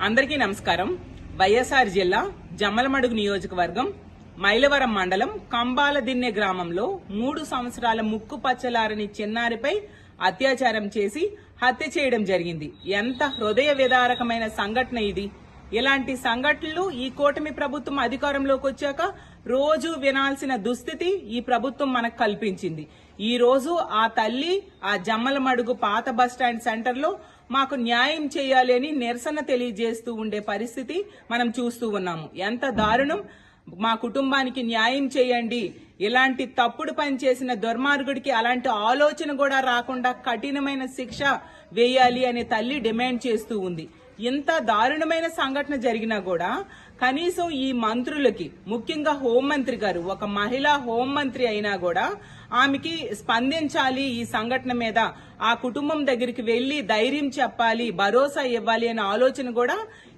అందరికీ నమస్కారం. వైఎస్ఆర్ జిల్లా జమ్మలమడుగు నియోజకవర్గం మైలవరం మండలం కంబాలదిన్నె గ్రామంలో 3 సంవత్సరాల ముక్కు పచ్చలారని చిన్నారిపై అత్యాచారం చేసి హత్య చేయడం జరిగింది. ఎంత హృదయ విదారకమైన సంఘటన ఇది. ఇలాంటి సంఘటనలు ఈ కూటమి ప్రభుత్వం అధికారంలోకి వచ్చాక రోజు వినాల్సిన దుస్థితి ఈ ప్రభుత్వం మనకు కల్పించింది. ఈ రోజు ఆ తల్లి ఆ జమ్మలమడుగు పాత బస్టాండ్ సెంటర్ లో మాకు న్యాయం చేయాలి అని నిరసన తెలియజేస్తూ ఉండే పరిస్థితి మనం చూస్తూ ఉన్నాము. ఎంత దారుణం! మా కుటుంబానికి న్యాయం చేయండి, ఇలాంటి తప్పుడు పని చేసిన దుర్మార్గుడికి అలాంటి ఆలోచన కూడా రాకుండా కఠినమైన శిక్ష వేయాలి అని తల్లి డిమాండ్ చేస్తూ ఉంది. ఇంత దారుణమైన సంఘటన జరిగినా కూడా కనీసం ఈ మంత్రులకి, ముఖ్యంగా హోంమంత్రి గారు, ఒక మహిళా హోంమంత్రి అయినా కూడా ఆమెకి స్పందించాలి, ఈ సంఘటన మీద ఆ కుటుంబం దగ్గరికి వెళ్లి ధైర్యం చెప్పాలి, భరోసా ఇవ్వాలి అనే ఆలోచన కూడా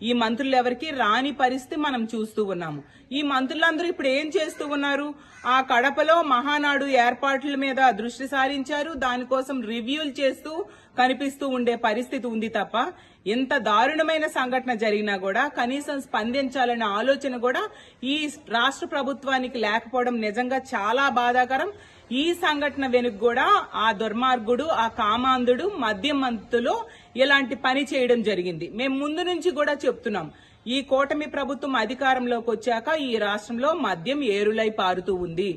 ఈ మంత్రులు ఎవరికి రాని పరిస్థితి మనం చూస్తూ ఉన్నాము. ఈ మంత్రులందరూ ఇప్పుడు ఏం చేస్తూ ఉన్నారు? ఆ కడపలో మహానాడు ఏర్పాట్ల మీద దృష్టి సారించారు, దానికోసం రివ్యూలు చేస్తూ కనిపిస్తూ ఉండే పరిస్థితి ఉంది తప్ప ఇంత దారుణమైన సంఘటన జరిగినా కూడా కనీసం స్పందించాలనే ఆలోచన కూడా ఈ రాష్ట్ర ప్రభుత్వానికి లేకపోవడం నిజంగా చాలా బాధాకరం. ఈ సంఘటన వెనుక కూడా ఆ దుర్మార్గుడు, ఆ కామాంధుడు, మద్యమంతులో ఇలాంటి పని చేయడం జరిగింది. మేము ముందు నుంచి కూడా చెప్తున్నాం, ఈ కూటమి ప్రభుత్వం అధికారంలోకి వచ్చాక ఈ రాష్ట్రంలో మద్యం ఏరులై పారుతూ ఉంది.